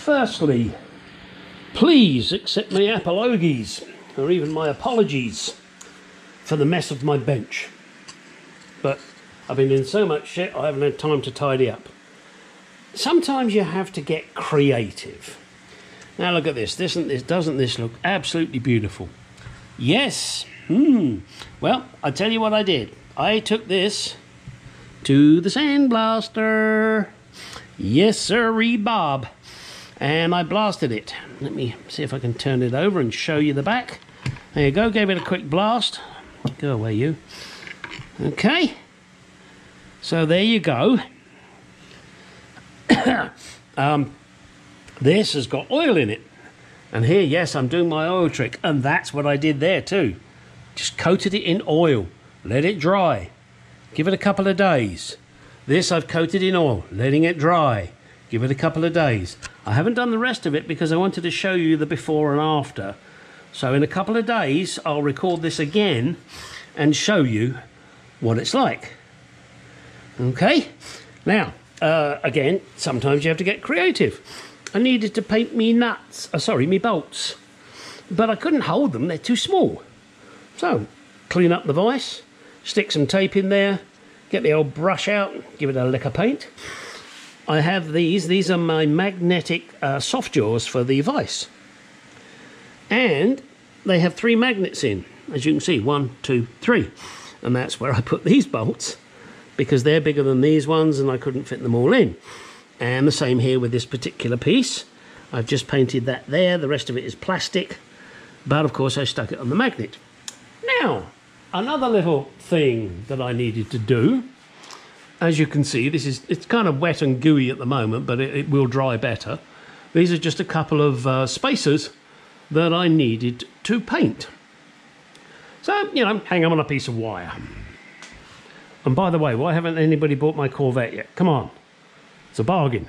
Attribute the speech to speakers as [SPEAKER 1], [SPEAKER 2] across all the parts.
[SPEAKER 1] Firstly, please accept my apologies, or even my apologies, for the mess of my bench. But I've been in so much shit, I haven't had time to tidy up. Sometimes you have to get creative. Now look at this. Doesn't this look absolutely beautiful? Yes. Well, I'll tell you what I did. I took this to the sandblaster. Yes, sirree, Bob. And I blasted it. Let me see if I can turn it over and show you the back. There you go. Gave it a quick blast. Go away, you. Okay. So there you go. This has got oil in it. And here, yes, I'm doing my oil trick. And that's what I did there too. Just coated it in oil. Let it dry. Give it a couple of days. This I've coated in oil, letting it dry. Give it a couple of days. I haven't done the rest of it because I wanted to show you the before and after. So in a couple of days, I'll record this again and show you what it's like. Okay? Now, again, sometimes you have to get creative. I needed to paint me me bolts. But I couldn't hold them, they're too small. So, clean up the vise, stick some tape in there, get the old brush out, give it a lick of paint. I have these are my magnetic soft jaws for the vise. And they have 3 magnets in, as you can see, 1, 2, 3. And that's where I put these bolts, because they're bigger than these ones and I couldn't fit them all in. And the same here with this particular piece. I've just painted that there, the rest of it is plastic, but of course I stuck it on the magnet. Now, another little thing that I needed to do, as you can see, it's kind of wet and gooey at the moment, but it will dry better. These are just a couple of spacers that I needed to paint. So, you know, hang them on a piece of wire. And by the way, why haven't anybody bought my Corvette yet? Come on. It's a bargain.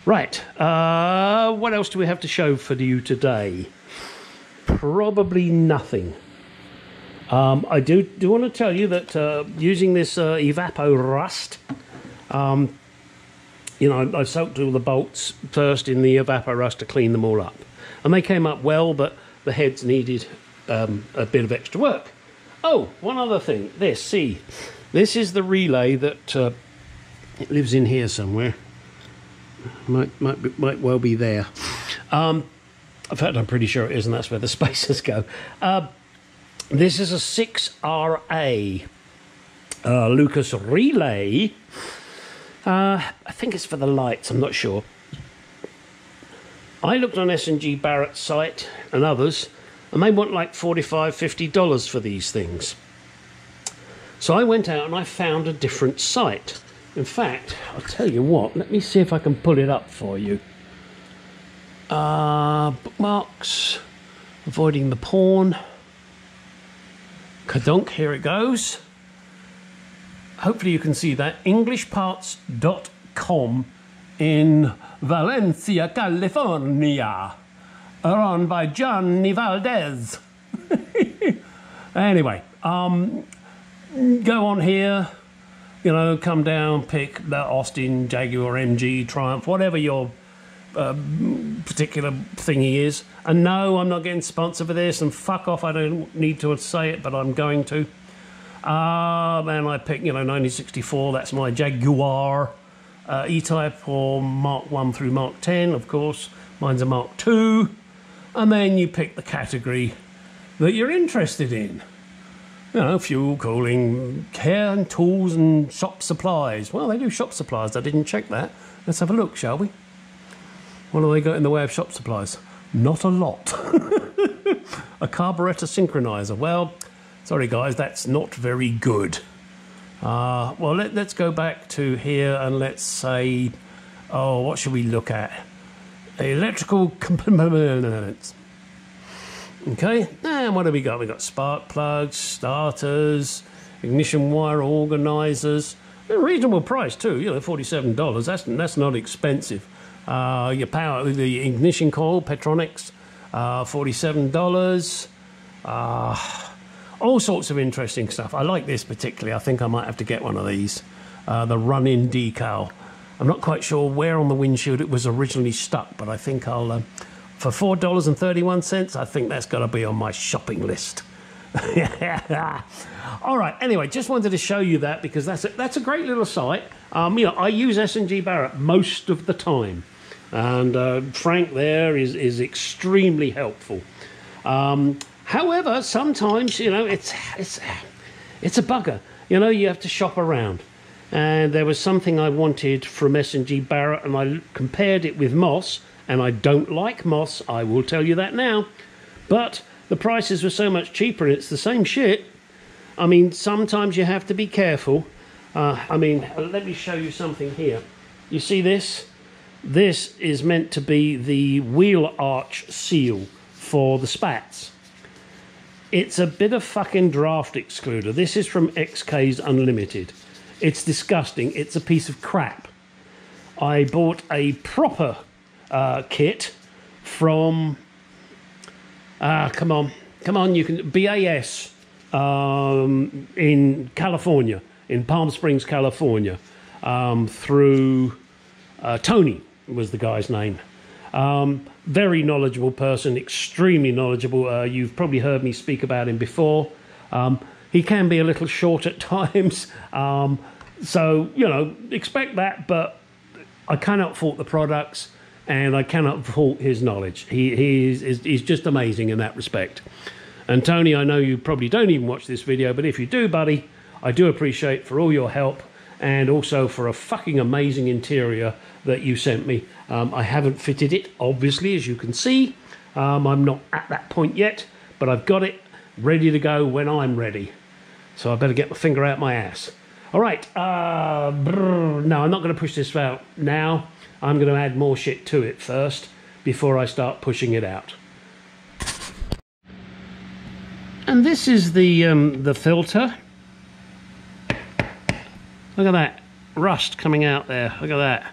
[SPEAKER 1] Right, what else do we have to show for you today? Probably nothing. I do want to tell you that using this Evapo Rust, you know, I soaked all the bolts first in the Evapo Rust to clean them all up. And they came up well, but the heads needed a bit of extra work. Oh, one other thing. This is the relay that it lives in here somewhere. Might well be there. In fact, I'm pretty sure it is, and that's where the spacers go. This is a 6RA Lucas relay. I think it's for the lights, I'm not sure. I looked on S&G Barrett's site and others, and they want like $45, $50 for these things. So I went out and I found a different site. In fact, I'll tell you what, let me see if I can pull it up for you. Bookmarks, avoiding the porn. Kadunk, here it goes. Hopefully you can see that. Englishparts.com in Valencia, California. Run by Johnny Valdez. Anyway, go on here, you know, come down, pick the Austin, Jaguar, MG, Triumph, whatever your particular thingy is. And no, I'm not getting sponsored for this, and fuck off, I don't need to say it, but I'm going to. And I picked, you know, 1964, that's my Jaguar. E-Type or Mark 1 through Mark 10, of course. Mine's a Mark 2. And then you pick the category that you're interested in. You know, fuel, cooling, care and tools and shop supplies. Well, they do shop supplies. I didn't check that. Let's have a look, shall we? What have they got in the way of shop supplies? Not a lot. A carburetor synchronizer. Well, sorry guys, that's not very good. Well, let's go back to here and let's say, oh, what should we look at? Electrical components. Okay, and what have we got? We've got spark plugs, starters, ignition wire organisers. A reasonable price too, you know, $47. That's not expensive. Your power, the ignition coil, Petronics, $47. All sorts of interesting stuff. I like this particularly. I think I might have to get one of these. The run-in decal. I'm not quite sure where on the windshield it was originally stuck, but I think I'll, for $4.31, I think that's got to be on my shopping list. All right, anyway, just wanted to show you that because that's a great little site. You know, I use S&G Barrett most of the time, and Frank there is extremely helpful. However, sometimes, you know, it's a bugger. You know, you have to shop around. And there was something I wanted from S&G Barrett, and I compared it with Moss, and I don't like Moss, I will tell you that now. But the prices were so much cheaper, and it's the same shit. I mean, sometimes you have to be careful. I mean, let me show you something here. You see this? This is meant to be the wheel arch seal for the spats. It's a bit of fucking draft excluder. This is from XK's Unlimited. It's disgusting. It's a piece of crap. I bought a proper kit from... come on, you can... BAS in California, in Palm Springs, California, through Tony was the guy's name. Very knowledgeable person, extremely knowledgeable. You've probably heard me speak about him before. He can be a little short at times, so, you know, expect that, but I cannot fault the products, and I cannot fault his knowledge. He's just amazing in that respect. And Tony, I know you probably don't even watch this video, but if you do, buddy, I do appreciate for all your help, and also for a fucking amazing interior that you sent me. I haven't fitted it, obviously, as you can see. I'm not at that point yet, but I've got it ready to go when I'm ready. So I better get my finger out my ass. All right, no, I'm not going to push this out now. I'm going to add more shit to it first before I start pushing it out. And this is the filter. Look at that rust coming out there. Look at that.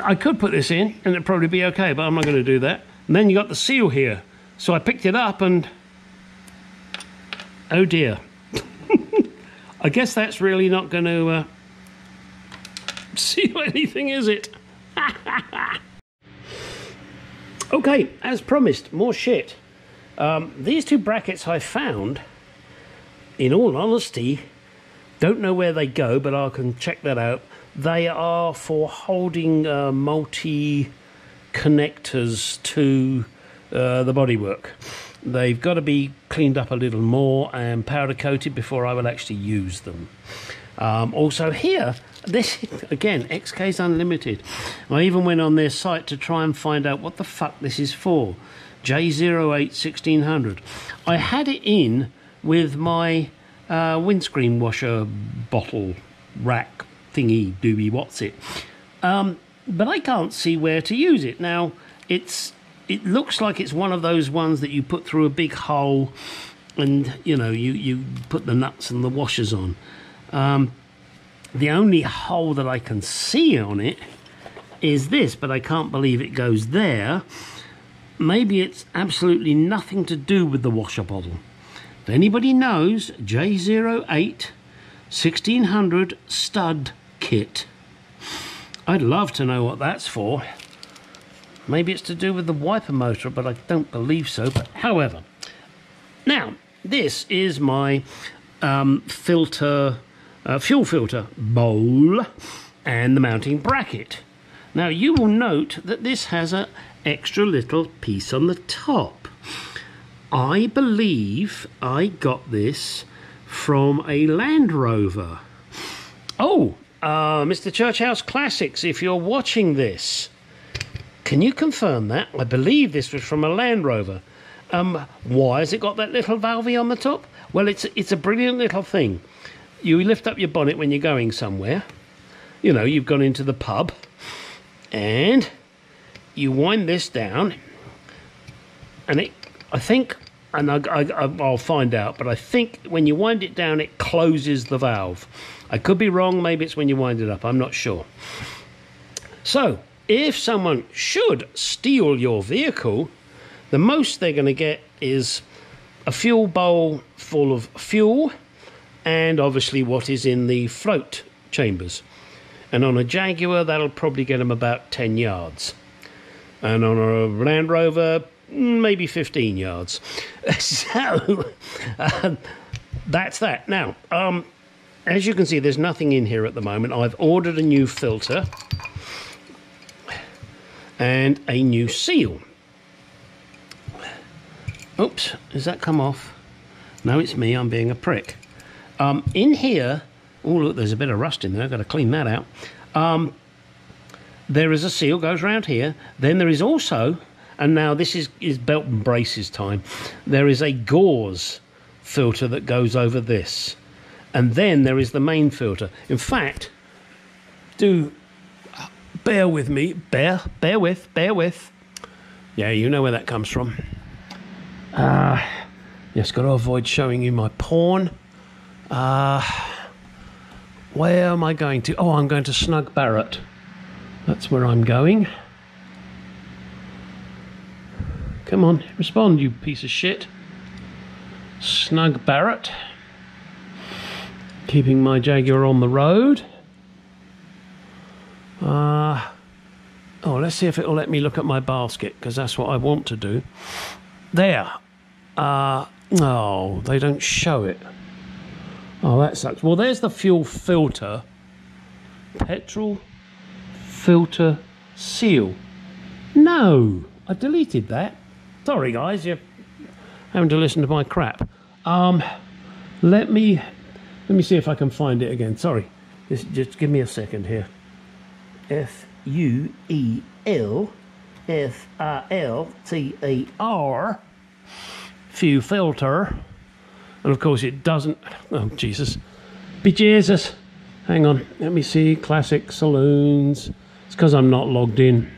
[SPEAKER 1] I could put this in and it'd probably be okay, but I'm not going to do that. And then you got the seal here. So I picked it up and oh dear. I guess that's really not going to seal anything, is it? Okay, as promised, more shit. These two brackets I found, in all honesty, don't know where they go, but I can check that out. They are for holding multi-connectors to the bodywork. They've got to be cleaned up a little more and powder coated before I will actually use them. Also here, this again, XK's Unlimited. I even went on their site to try and find out what the fuck this is for. J08 1600. I had it in with my windscreen washer bottle rack thingy doobie what's it, but I can't see where to use it. Now it looks like it's one of those ones that you put through a big hole and you know you put the nuts and the washers on. The only hole that I can see on it is this, but I can't believe it goes there. Maybe it's absolutely nothing to do with the washer bottle. If anybody knows, J08 1600 stud kit. I'd love to know what that's for. Maybe it's to do with the wiper motor, but I don't believe so. But however, now this is my fuel filter bowl and the mounting bracket. Now you will note that this has an extra little piece on the top. I believe I got this from a Land Rover. Oh, Mr. Churchhouse Classics, if you're watching this, can you confirm that? I believe this was from a Land Rover. Why has it got that little valvey on the top? Well, it's a brilliant little thing. You lift up your bonnet when you're going somewhere. You know, you've gone into the pub, and you wind this down, and I think, and I'll find out, but I think when you wind it down, it closes the valve. I could be wrong, maybe it's when you wind it up, I'm not sure. So, if someone should steal your vehicle, the most they're going to get is a fuel bowl full of fuel, and obviously what is in the float chambers. And on a Jaguar, that'll probably get them about 10 yards. And on a Land Rover, maybe 15 yards. So, that's that. Now, as you can see, there's nothing in here at the moment. I've ordered a new filter and a new seal. Oops, has that come off? No, it's me, I'm being a prick. In here, oh look, there's a bit of rust in there, I've got to clean that out. There is a seal, goes around here. Then there is also, and now this is belt and braces time, there is a gauze filter that goes over this. And then there is the main filter. In fact, do bear with me, bear with. Yeah, you know where that comes from. Just got to avoid showing you my porn. Where am I going to? Oh, I'm going to Snug Barrett. That's where I'm going. Come on, respond, you piece of shit. Snug Barrett. Keeping my Jaguar on the road. Oh, let's see if it'll let me look at my basket, because that's what I want to do. There. Oh, they don't show it. Oh, that sucks. Well, there's the fuel filter. Petrol filter seal. No, I deleted that. Sorry, guys, you're having to listen to my crap. Let me see if I can find it again. Sorry, just give me a second here. FUELFILTER. Fuel filter. And of course it doesn't. Oh, Jesus. Be Jesus. Hang on. Let me see. Classic saloons. It's because I'm not logged in.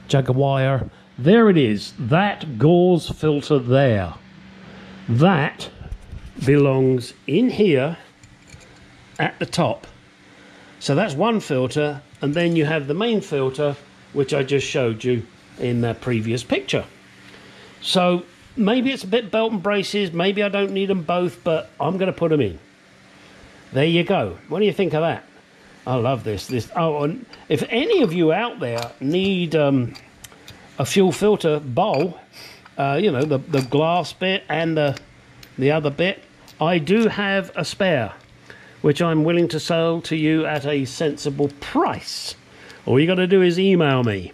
[SPEAKER 1] Jaguar. There it is. That gauze filter there. That belongs in here at the top. So that's one filter. And then you have the main filter, which I just showed you in the previous picture. So maybe it's a bit belt and braces, maybe I don't need them both, but I'm going to put them in. There you go. What do you think of that? I love this. Oh, and if any of you out there need a fuel filter bowl, you know, the glass bit and the other bit, I do have a spare, which I'm willing to sell to you at a sensible price. All you got to do is email me.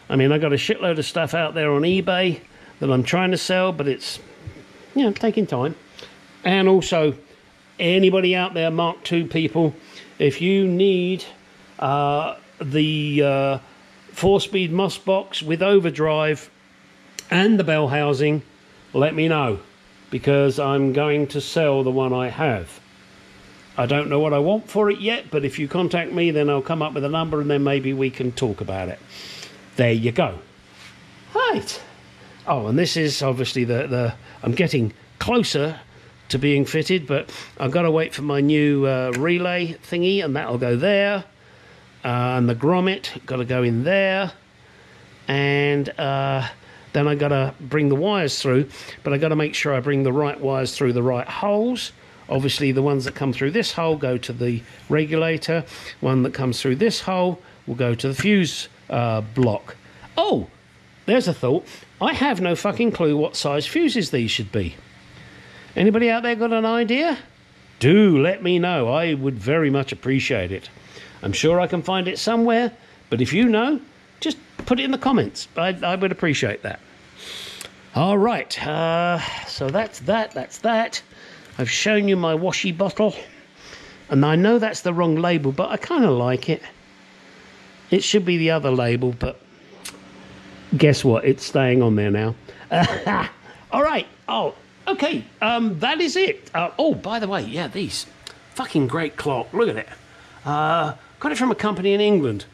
[SPEAKER 1] I mean, I got a shitload of stuff out there on eBay that I'm trying to sell, but it's, you know, taking time. And also, anybody out there, Mark II people, if you need the 4-speed Moss box with overdrive and the bell housing, let me know, because I'm going to sell the one I have. I don't know what I want for it yet, but if you contact me, then I'll come up with a number and then maybe we can talk about it. There you go. Right. Oh, and this is obviously I'm getting closer to being fitted, but I've got to wait for my new relay thingy, and that'll go there. And the grommet got to go in there. And then I got to bring the wires through, but I got to make sure I bring the right wires through the right holes. Obviously, the ones that come through this hole go to the regulator. One that comes through this hole will go to the fuse block. Oh, there's a thought. I have no fucking clue what size fuses these should be. Anybody out there got an idea? Do let me know. I would very much appreciate it. I'm sure I can find it somewhere, but if you know, just put it in the comments. I would appreciate that. All right, so that's that. I've shown you my washi bottle, and I know that's the wrong label, but I kind of like it. It should be the other label, but guess what? It's staying on there now. All right. Oh, okay. That is it. Oh, by the way, yeah, these fucking great clock. Look at it. Got it from a company in England.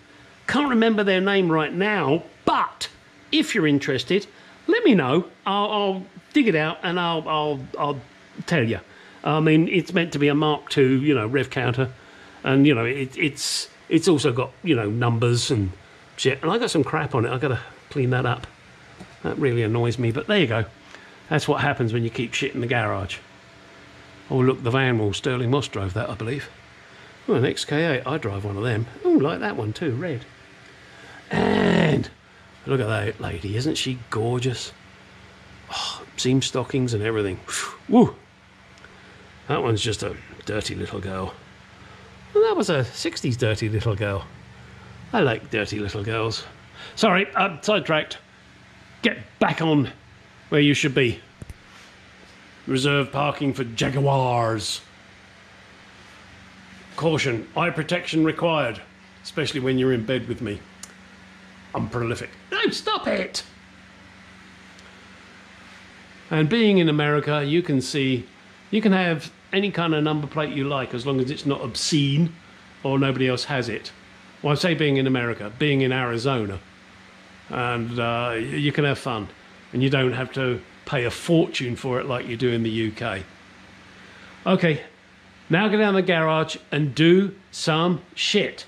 [SPEAKER 1] Can't remember their name right now, but if you're interested, let me know. I'll dig it out and I'll tell you. I mean, it's meant to be a Mark II, you know, rev counter, and you know, it's also got, you know, numbers and shit. And I got some crap on it. I got to clean that up. That really annoys me, but there you go. That's what happens when you keep shit in the garage. Oh look, the van wall. Sterling Moss drove that, I believe. Well, an XK8, I drive one of them. Oh, like that one too, red. And look at that lady, isn't she gorgeous? Oh, seam stockings and everything. Woo! That one's just a dirty little girl. Well, that was a 60s dirty little girl. I like dirty little girls. Sorry, I'm sidetracked. Get back on where you should be. Reserved parking for Jaguars. Caution, eye protection required, especially when you're in bed with me. I'm prolific. No, stop it! And being in America, you can have any kind of number plate you like as long as it's not obscene or nobody else has it. Well, I say being in America, being in Arizona. And you can have fun. And you don't have to pay a fortune for it like you do in the UK. Okay, now go down the garage and do some shit.